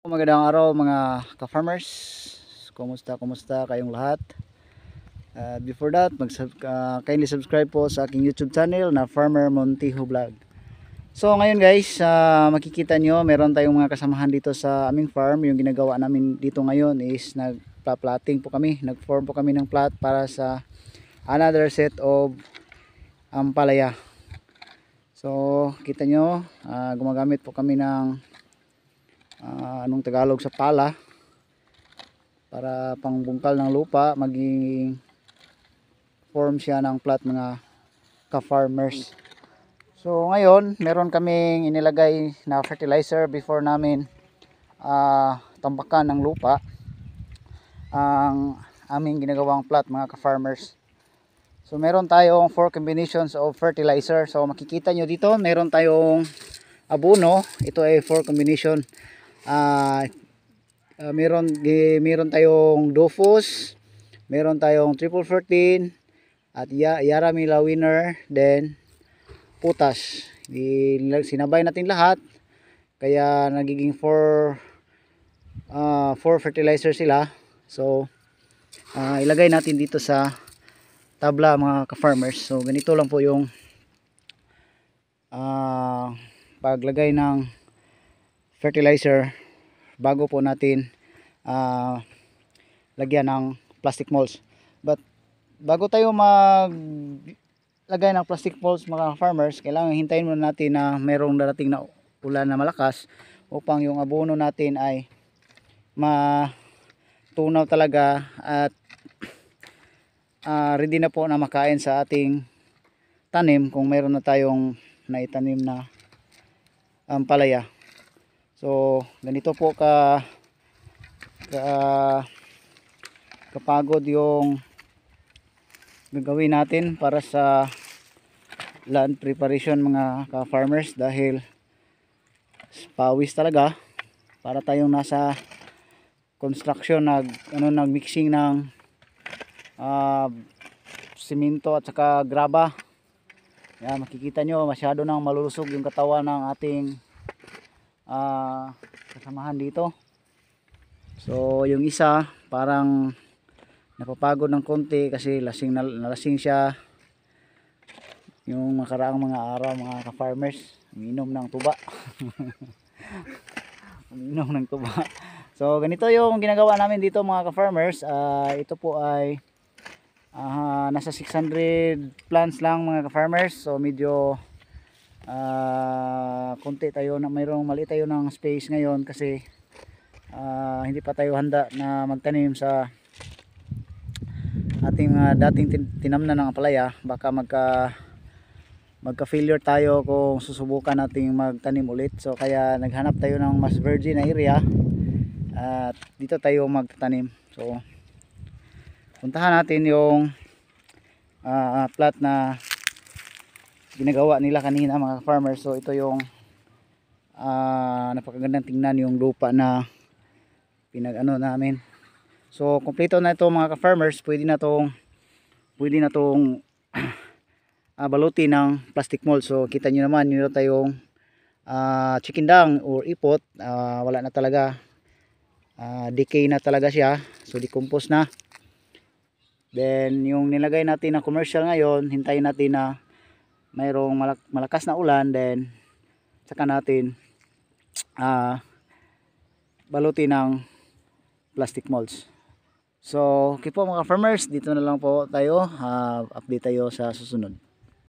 Magandang araw mga ka-farmers. Kumusta kayong lahat? Before that, kindly subscribe po sa aking YouTube channel na Farmer Montijo Vlog. So ngayon guys, makikita nyo meron tayong mga kasamahan dito sa aming farm. Yung ginagawa namin dito ngayon is nagpa-plotting po kami. Nag-form po kami ng plot para sa another set of ampalaya. So kita nyo, gumagamit po kami ng anong Tagalog sa pala para pangbungkal ng lupa, maging form siya ng plot mga ka-farmers. So ngayon meron kaming inilagay na fertilizer before namin tambakan ng lupa ang aming ginagawang plot mga ka-farmers. So meron tayong 4 combinations of fertilizer. So makikita nyo dito meron tayong abono. Ito ay 4 combination. Meron tayong Dofus, meron tayong Triple 14 at Yaramila Winner, then Potash. Sinabay natin lahat kaya nagiging 4 fertilizer sila. So ilagay natin dito sa tabla mga ka-farmers. So ganito lang po yung paglagay ng fertilizer bago po natin lagyan ng plastic molds. But bago tayo maglagay ng plastic molds mga farmers, kailangan hintayin muna natin na mayroong darating na ulan na malakas upang yung abono natin ay matunaw talaga at ready na po na makain sa ating tanim kung mayroon na tayong naitanim na ampalaya. So ganito po kapagod yung gagawin natin para sa land preparation mga ka-farmers, dahil pawis talaga para tayong nasa construction nagmixing ng simento at saka graba. Yan, makikita nyo masyado nang malulusog yung katawan ng ating kasamahan dito. So yung isa parang napapagod ng konti kasi nalasing siya yung makaraang mga araw mga ka-farmers, uminom ng tuba. Uminom ng tuba. So ganito yung ginagawa namin dito mga ka-farmers. Ito po ay nasa 600 plants lang mga ka-farmers. So medyo konti tayo, mayroong maliit tayo ng space ngayon kasi hindi pa tayo handa na magtanim sa ating dating tinamnan ng ampalaya. Baka magka failure tayo kung susubukan nating magtanim ulit. So kaya naghanap tayo ng mas virgin na area at dito tayo magtatanim. So puntahan natin yung plot na ginagawa nila kanina mga farmers. So ito yung napakagandang tingnan yung lupa na pinag-ano namin. So kompleto na ito mga ka-farmers. Pwede na tong baluti ng plastic mold. So kita nyo naman yun tayong chicken dung or ipot. Wala na talaga, decay na talaga siya. So decompose na. Then yung nilagay natin na commercial ngayon, hintayin natin na mayroong malakas na ulan, then saka natin baluti ng plastic molds. So okay po mga farmers, dito na lang po tayo, update tayo sa susunod.